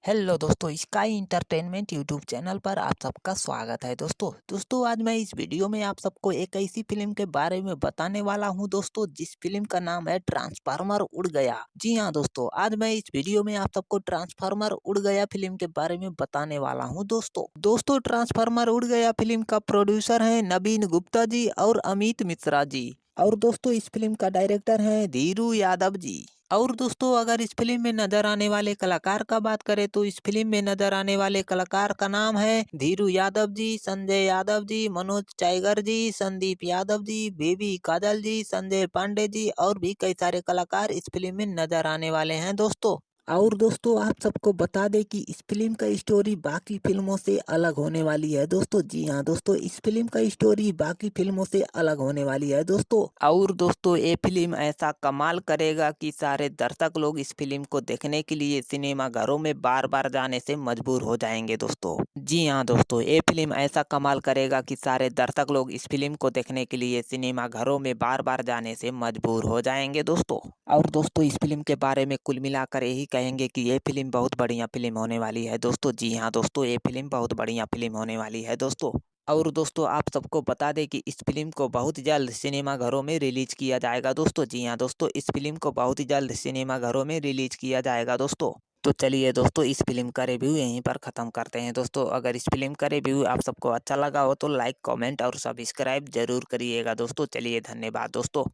Hello दोस्तों, sky entertainment YouTube channel पर आप सबका स्वागत है। दोस्तों आज मैं इस वीडियो में आप सबको एक ऐसी फिल्म के बारे में बताने वाला हूं दोस्तों, जिस फिल्म का नाम है ट्रांसफार्मर उड़ गया। जी हां दोस्तों, आज मैं इस वीडियो में आप सबको ट्रांसफार्मर उड़ गया फिल्म के बारे में बताने वाला हूं। दोस्तों ट्रांसफार्मर उड़ गया फिल्म का प्रोड्यूसर है नवीन गुप्ता जी और अमित मिश्रा जी। और दोस्तों इस फिल्म का डायरेक्टर है धीरू यादव जी। और दोस्तों अगर इस फिल्म में नजर आने वाले कलाकार का बात करें तो इस फिल्म में नजर आने वाले कलाकार का नाम है धीरू यादव जी, संजय यादव जी, मनोज टाइगर जी, संदीप यादव जी, बेबी काजल जी, संजय पांडे जी और भी कई सारे कलाकार इस फिल्म में नजर आने वाले हैं दोस्तों। और दोस्तों आप सबको बता दें कि इस फिल्म का स्टोरी बाकी फिल्मों से अलग होने वाली है दोस्तों। जी हाँ दोस्तों, इस फिल्म का स्टोरी बाकी फिल्मों से अलग होने वाली है दोस्तों। और दोस्तों ये फिल्म ऐसा कमाल करेगा कि सारे दर्शक लोग इस फिल्म को देखने के लिए सिनेमा घरों में बार बार जाने से मजबूर हो जाएंगे दोस्तों। जी हाँ दोस्तों, ये फिल्म ऐसा कमाल करेगा कि सारे दर्शक लोग इस फिल्म को देखने के लिए सिनेमा घरों में बार बार जाने से मजबूर हो जाएंगे दोस्तों। और दोस्तों इस फिल्म के बारे में कुल मिलाकर यही कहेंगे कि ये फिल्म बहुत बढ़िया फिल्म होने वाली है दोस्तों। जी हाँ दोस्तों, ये फिल्म बहुत बढ़िया फिल्म होने वाली है दोस्तों। और दोस्तों आप सबको बता दें कि इस फिल्म को बहुत जल्द सिनेमा घरों में रिलीज किया जाएगा दोस्तों। जी हाँ दोस्तों, इस फिल्म को बहुत ही जल्द सिनेमा घरों में रिलीज किया जाएगा दोस्तों। तो चलिए दोस्तों इस फिल्म का रिव्यू यहीं पर ख़त्म करते हैं दोस्तों। अगर इस फिल्म का रिव्यू आप सबको अच्छा लगा हो तो लाइक, कमेंट और सब्सक्राइब जरूर करिएगा दोस्तों। चलिए धन्यवाद दोस्तों।